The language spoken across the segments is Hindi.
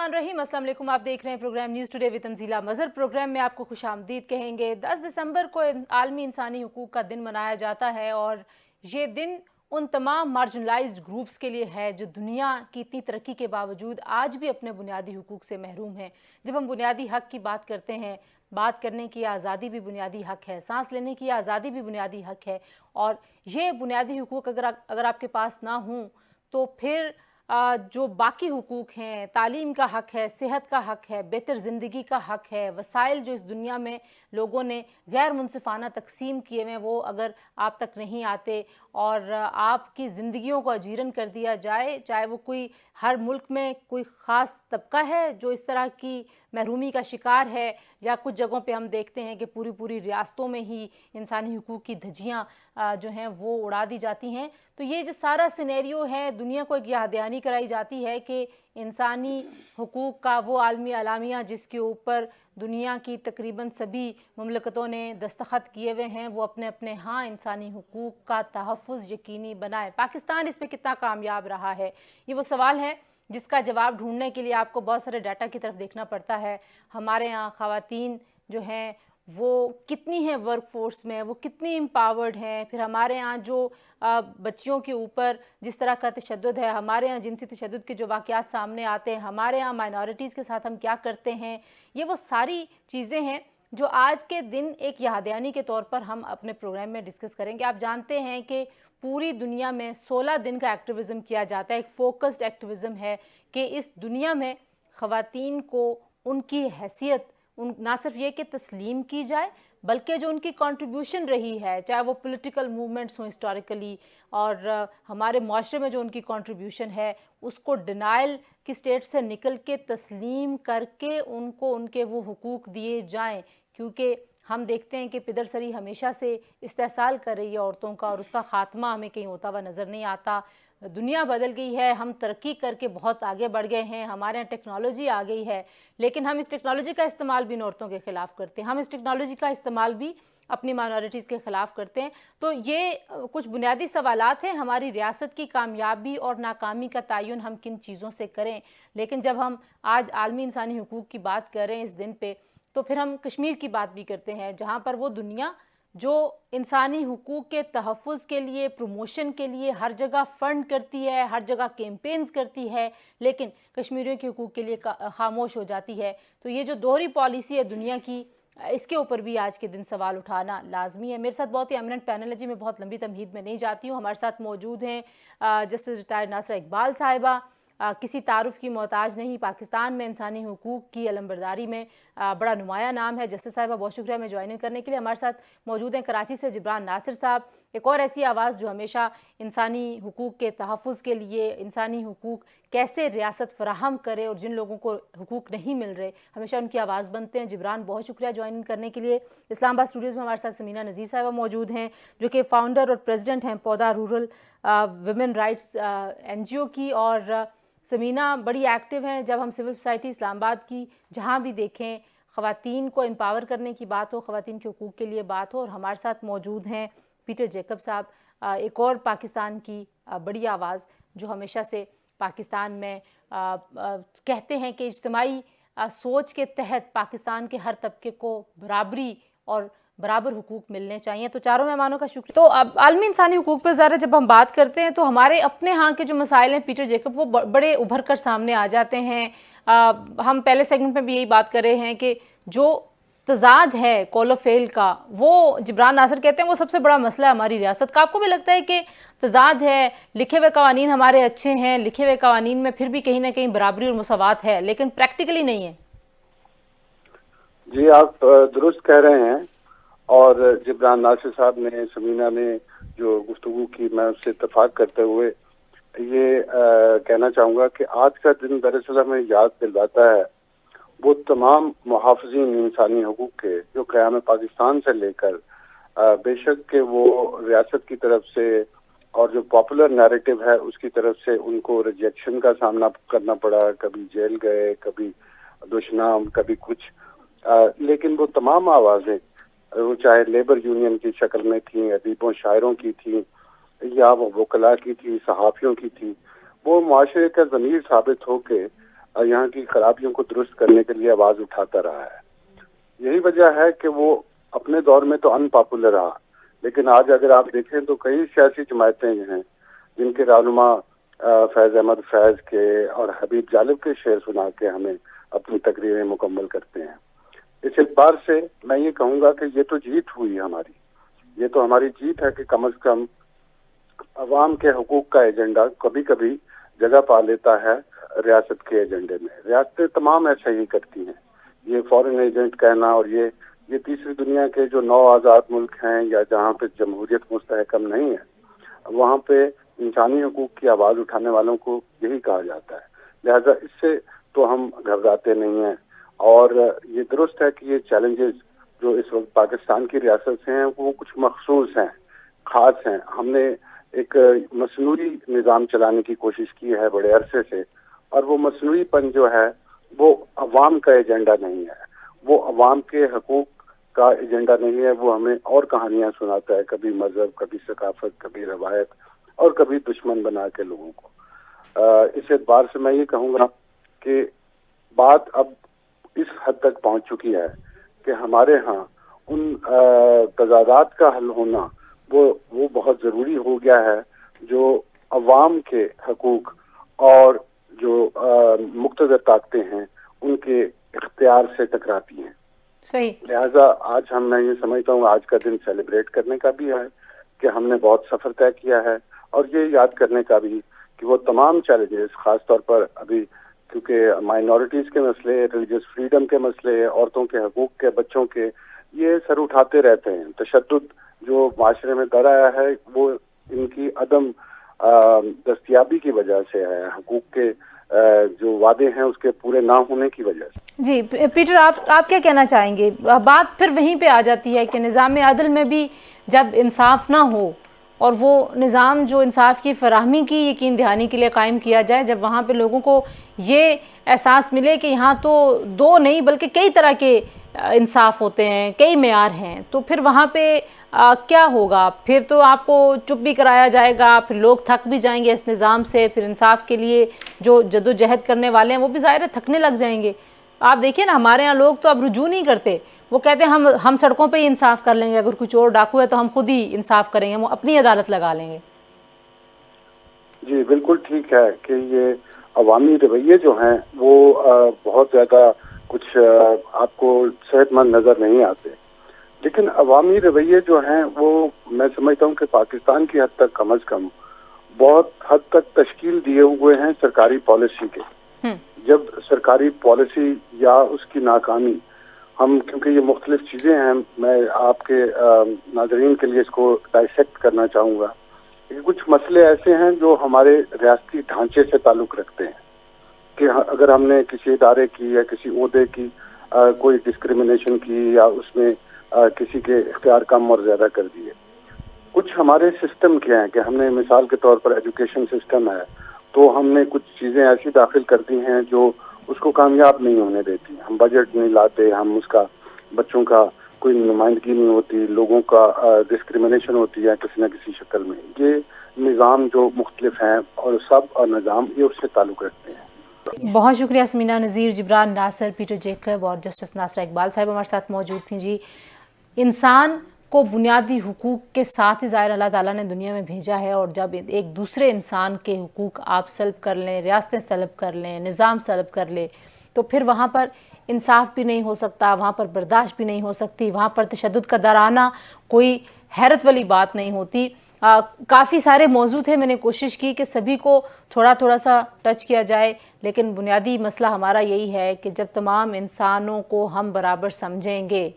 बिस्मिल्लाहिर्रहमानिर्रहीम। अस्सलाम वालेकुम। आप देख रहे हैं program news today with Tanzeela Mazhar. Program में आपको खुशामदीद कहेंगे। 10 दिसंबर को आलमी इंसानी हुकूक का दिन मनाया जाता है और ये दिन उन तमाम मार्जिनलाइज्ड ग्रुप्स के लिए है जो दुनिया की इतनी तरक्की के बावजूद आज भी अपने बुनियादी हुकूक से महरूम हैं। जब हम बुनियादी हक़ की बात करते हैं, बात करने की आज़ादी भी बुनियादी हक़ है, सांस लेने की आज़ादी भी बुनियादी हक़ है। और ये बुनियादी हुकूक अगर आपके पास ना हों तो फिर जो बाकी हुकूक हैं, तालीम का हक़ है, सेहत का हक़ है, बेहतर ज़िंदगी का हक़ है, वसाइल जो इस दुनिया में लोगों ने गैर मुनसिफ़ाना तकसीम किए हुए वो अगर आप तक नहीं आते और आपकी ज़िंदगियों को अजीरन कर दिया जाए, चाहे वो कोई हर मुल्क में कोई ख़ास तबका है जो इस तरह की महरूमी का शिकार है, या कुछ जगहों पे हम देखते हैं कि पूरी पूरी रियासतों में ही इंसानी हुकूक की धज्जियाँ जो हैं वो उड़ा दी जाती हैं। तो ये जो सारा सिनेरियो है, दुनिया को एक याद दहानी कराई जाती है कि इंसानी हुकूक का वो आलमी अलामिया जिसके ऊपर दुनिया की तकरीबन सभी मुमलकतों ने दस्तखत किए हुए हैं, वो अपने अपने हाँ इंसानी हुकूक का तहफ़्फ़ुज़ यकीनी बनाए। पाकिस्तान इसमें कितना कामयाब रहा है, ये वो सवाल है जिसका जवाब ढूंढने के लिए आपको बहुत सारे डाटा की तरफ देखना पड़ता है। हमारे यहाँ ख़वातीन जो हैं वो कितनी हैं वर्क फोर्स में, वो कितनी एम्पावर्ड हैं। फिर हमारे यहाँ जो बच्चियों के ऊपर जिस तरह का तशद्दुद है, हमारे यहाँ जिनसी तशद्दुद के जो वाक़यात सामने आते हैं, हमारे यहाँ माइनॉरिटीज़ के साथ हम क्या करते हैं, ये वो सारी चीज़ें हैं जो आज के दिन एक याद दहानी के तौर पर हम अपने प्रोग्राम में डिस्कस करेंगे। आप जानते हैं कि पूरी दुनिया में 16 दिन का एक्टिविज़म किया जाता है। एक फोकस्ड एक्टिविज़म है कि इस दुनिया में ख़वातीन को उनकी हैसियत ना सिर्फ ये कि तस्लीम की जाए, बल्कि जो उनकी कंट्रीब्यूशन रही है, चाहे वो पॉलिटिकल मूवमेंट्स हों हिस्टोरिकली, और हमारे माशरे में जो उनकी कंट्रीब्यूशन है उसको डिनाइल की स्टेट से निकल के तस्लीम करके उनको उनके वो हुकूक दिए जाएं। क्योंकि हम देखते हैं कि पिदरसरी हमेशा से इस्तेहसाल कर रही है औरतों का, और उसका ख़ात्मा हमें कहीं होता हुआ नज़र नहीं आता। दुनिया बदल गई है, हम तरक्की करके बहुत आगे बढ़ गए हैं, हमारे यहाँ टेक्नोलॉजी आ गई है, लेकिन हम इस टेक्नोलॉजी का इस्तेमाल भी इन औरतों के ख़िलाफ़ करते हैं, हम इस टेक्नोलॉजी का इस्तेमाल भी अपनी माइनॉरिटीज़ के ख़िलाफ़ करते हैं। तो ये कुछ बुनियादी सवालात हैं, हमारी रियासत की कामयाबी और नाकामी का तयन हम किन चीज़ों से करें। लेकिन जब हम आज आलमी इंसानी हुकूक की बात करें इस दिन पे, तो फिर हम कश्मीर की बात भी करते हैं, जहाँ पर वो दुनिया जो इंसानी हुकूक के तहफ़्फ़ुज़ के लिए, प्रमोशन के लिए हर जगह फ़ंड करती है, हर जगह कैंपेन्स करती है, लेकिन कश्मीरियों के हुकूक के लिए खामोश हो जाती है। तो ये जो दोहरी पॉलिसी है दुनिया की, इसके ऊपर भी आज के दिन सवाल उठाना लाजमी है। मेरे साथ बहुत ही एमिनेंट पैनल है जी, मैं बहुत लंबी तमहीद में नहीं जाती हूँ। हमारे साथ मौजूद हैं जस्टिस रिटायर्ड नासरा इकबाल साहिबा, किसी तारुफ की मोहताज नहीं, पाकिस्तान में इंसानी हुकूक की अलंबरदारी में बड़ा नुमाया नाम है। जस्टिस साहिबा बहुत शुक्रिया में ज्वाइन करने के लिए। हमारे साथ मौजूद हैं कराची से जिब्रान नासिर साहब, एक और ऐसी आवाज़ जो हमेशा इंसानी हुकूक के तहफ़्फ़ुज़ के लिए, इंसानी हुकूक कैसे रियासत फ़राहम करे और जिन लोगों को हुकूक नहीं मिल रहे हमेशा उनकी आवाज़ बनते हैं। जिब्रान बहुत शुक्रिया ज्वाइन करने के लिए। इस्लामाबाद स्टूडियोज़ में हमारे साथ समीना नज़ीर साहिबा मौजूद हैं जो कि फ़ाउंडर और प्रेसिडेंट हैं पौधा रूरल वुमेन राइट्स NGO की, और समीना बड़ी एक्टिव हैं। जब हम सिविल सोसाइटी इस्लामाबाद की जहाँ भी देखें ख़वातीन को एम्पावर करने की बात हो, ख़वातीन के हुकूक के लिए बात हो। और हमारे साथ मौजूद हैं पीटर जैकब साहब, एक और पाकिस्तान की बड़ी आवाज़ जो हमेशा से पाकिस्तान में कहते हैं कि इज्तिमाई सोच के तहत पाकिस्तान के हर तबके को बराबरी और बराबर हुकूक मिलने चाहिए। तो चारों मेहमानों का शुक्रिया। तो अब आलमी इंसानी हुकूक पर ज़रा जब हम बात करते हैं तो हमारे अपने यहाँ के जो मसाइल हैं पीटर जैकब, वो बड़े उभर कर सामने आ जाते हैं। हम पहले सेगमेंट में भी यही बात कर रहे हैं कि जो तजाद है कौलो-फेल का, वो जिब्रान नासिर कहते हैं वो सबसे बड़ा मसला है हमारी रियासत का। आपको भी लगता है कि तजाद है, लिखे हुए कवानीन हमारे अच्छे हैं, लिखे हुए कवानीन में फिर भी कहीं ना कहीं बराबरी और मुसावात है, लेकिन प्रैक्टिकली नहीं है? जी, आप दुरुस्त कह रहे हैं। और जिब्रान नासिर साहब ने, समीना ने जो गुफ्तगू की, मैं उससे इत्तेफाक करते हुए ये कहना चाहूँगा कि आज का दिन दरअसल हमें याद दिलवाता है वो तमाम मुहाफ़िज़ीन इंसानी हुकूक के जो क़याम पाकिस्तान से लेकर बेशक के वो रियासत की तरफ से और जो पॉपुलर नैरेटिव है उसकी तरफ से उनको रिजेक्शन का सामना करना पड़ा, कभी जेल गए, कभी दुशनाम, कभी कुछ, लेकिन वो तमाम आवाज़ें, वो चाहे लेबर यूनियन की शक्ल में थी, अदीबों शायरों की थी, या वो वकला की थी, सहाफ़ियों की थी, वो माशरे का ज़मीर साबित होके यहाँ की खराबियों को दुरुस्त करने के लिए आवाज उठाता रहा है। यही वजह है कि वो अपने दौर में तो अनपॉपुलर रहा, लेकिन आज अगर आप देखें तो कई सियासी जमातें हैं जिनके रहनुमा फैज अहमद फैज के और हबीब जालिब के शेर सुना के हमें अपनी तकरीरें मुकम्मल करते हैं। इस एतबार से मैं ये कहूँगा कि ये तो जीत हुई हमारी, ये तो हमारी जीत है कि कम से कम अवाम के हकूक का एजेंडा कभी कभी जगह पा लेता है रियासत के एजेंडे में। रियासतें तमाम ऐसा ही करती हैं। ये फॉरेन एजेंट कहना और ये तीसरी दुनिया के जो 9 आज़ाद मुल्क हैं या जहाँ पे जमहूरियत मुस्तहकम नहीं है, वहाँ पे इंसानी हकूक की आवाज़ उठाने वालों को यही कहा जाता है। लिहाजा इससे तो हम घबराते नहीं हैं। और ये दुरुस्त है कि ये चैलेंजेस जो इस वक्त पाकिस्तान की रियासत से हैं वो कुछ मखसूस हैं, ख़ास हैं। हमने एक मसनूई निज़ाम चलाने की कोशिश की है बड़े अरसे से, और वो मसनूईपन जो है वो अवाम का एजेंडा नहीं है, वो अवाम के हकूक का एजेंडा नहीं है। वो हमें और कहानियां सुनाता है, कभी मजहब, कभी सकाफत, कभी रवायत और कभी दुश्मन बना के लोगों को। इस एतबार से मैं ये कहूँगा कि बात अब इस हद तक पहुँच चुकी है कि हमारे यहाँ उन तजादात का हल होना वो बहुत ज़रूरी हो गया है जो अवाम के हकूक और जो मुक्तदर ताकतें हैं उनके इख्तियार से टकराती हैं। सही। लिहाजा आज मैं ये समझता हूँ आज का दिन सेलिब्रेट करने का भी है कि हमने बहुत सफर तय किया है, और ये याद करने का भी कि वो तमाम चैलेंजेस, खास तौर पर अभी क्योंकि माइनॉरिटीज के मसले, रिलीजियस फ्रीडम के मसले, औरतों के हकूक के, बच्चों के, ये सर उठाते रहते हैं। तशद्दुद जो माशरे में दर आया है वो इनकी अदम दस्तयाबी की वजह से है, हकूक के जो वादे हैं उसके पूरे ना होने की वजह से। जी पीटर, आप क्या कहना चाहेंगे? बात फिर वहीं पे आ जाती है कि निज़ाम अदल में भी जब इंसाफ ना हो और वो निज़ाम जो इंसाफ की फराहमी की यकीन दहानी के लिए कायम किया जाए, जब वहाँ पे लोगों को ये एहसास मिले कि यहाँ तो 2 नहीं बल्कि कई तरह के इंसाफ होते हैं, कई मेयार हैं, तो फिर वहाँ पे क्या होगा? फिर तो आपको चुप भी कराया जाएगा, फिर लोग थक भी जाएंगे इस निज़ाम से, फिर इंसाफ के लिए जो जद्दोजहद करने वाले हैं वो भी ज़ाहिर है थकने लग जाएंगे। आप देखिए ना, हमारे यहाँ लोग तो अब रुजू नहीं करते, वो कहते हैं हम सड़कों पे ही इंसाफ कर लेंगे, अगर कोई चोर डाकू है तो हम खुद ही इंसाफ करेंगे, वो अपनी अदालत लगा लेंगे। जी बिल्कुल ठीक है कि ये अवामी रवैये जो हैं वो बहुत ज़्यादा कुछ आपको सेहतमंद नज़र नहीं आते, लेकिन अवामी रवैये जो हैं वो मैं समझता हूँ कि पाकिस्तान की हद तक कम अज़ कम बहुत हद तक तश्कील दिए हुए हैं सरकारी पॉलिसी के। जब सरकारी पॉलिसी या उसकी नाकामी, हम क्योंकि ये मुख्तलिफ चीज़ें हैं, मैं आपके नाज़रीन के लिए इसको डाइसेक्ट करना चाहूँगा। कुछ मसले ऐसे हैं जो हमारे रियासती ढांचे से ताल्लुक़ रखते हैं कि अगर हमने किसी इदारे की या किसी ओहदे की कोई डिस्क्रिमिनेशन की या उसमें किसी के इख्तियार कम और ज़्यादा कर दिए। कुछ हमारे सिस्टम क्या हैं कि हमने मिसाल के तौर पर एजुकेशन सिस्टम है तो हमने कुछ चीज़ें ऐसी दाखिल कर दी हैं जो उसको कामयाब नहीं होने देती। हम बजट नहीं लाते, हम उसका बच्चों का कोई नुमाइंदगी नहीं होती, लोगों का डिस्क्रिमिनेशन होती है किसी न किसी शक्ल में। ये निज़ाम जो मुख्तलिफ हैं और सब और निज़ाम ये उससे ताल्लुक़ रखते हैं। बहुत शुक्रिया समीना नज़ीर, जिब्रान नासर, पीटर जैकब और जस्टिस नासरा इकबाल साहब हमारे साथ मौजूद थी। जी, इंसान को बुनियादी हुकूक के साथ ही ज़ाहिर अल्लाह ताला ने दुनिया में भेजा है, और जब एक दूसरे इंसान के हुकूक आप सल्ब कर लें, रियासतें सल्ब कर लें, निज़ाम सल्ब कर ले, तो फिर वहाँ पर इंसाफ भी नहीं हो सकता, वहाँ पर बर्दाश्त भी नहीं हो सकती, वहाँ पर तशद्दुद का दर आना कोई हैरत वाली बात नहीं होती। काफ़ी सारे मौजू थे, मैंने कोशिश की कि सभी को थोड़ा थोड़ा सा टच किया जाए, लेकिन बुनियादी मसला हमारा यही है कि जब तमाम इंसानों को हम बराबर समझेंगे,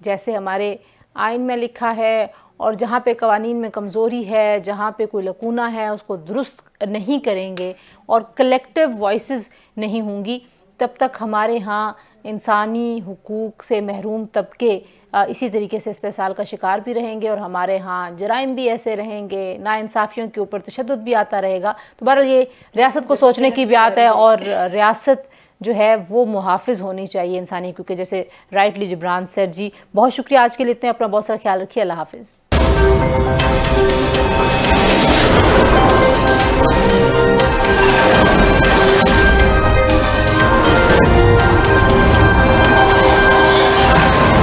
जैसे हमारे आइन में लिखा है, और जहाँ पे कवानीन में कमज़ोरी है, जहाँ पे कोई लकूना है उसको दुरुस्त नहीं करेंगे और कलेक्टिव वॉइसेस नहीं होंगी, तब तक हमारे यहाँ इंसानी हुकूक से महरूम तबके इसी तरीके से इस्तेसाल का शिकार भी रहेंगे, और हमारे यहाँ जराइम भी ऐसे रहेंगे, नाइंसाफ़ियों के ऊपर तशद्दुद भी आता रहेगा। तो बहरहाल ये रियासत को सोचने की बात है, और रियासत जो है वो मुहाफ़िज़ होनी चाहिए इंसानी, क्योंकि जैसे राइटली जिब्रान सर जी, बहुत शुक्रिया आज के लिए, इतने अपना बहुत सारा ख्याल रखिए। अल्लाह हाफ़िज़।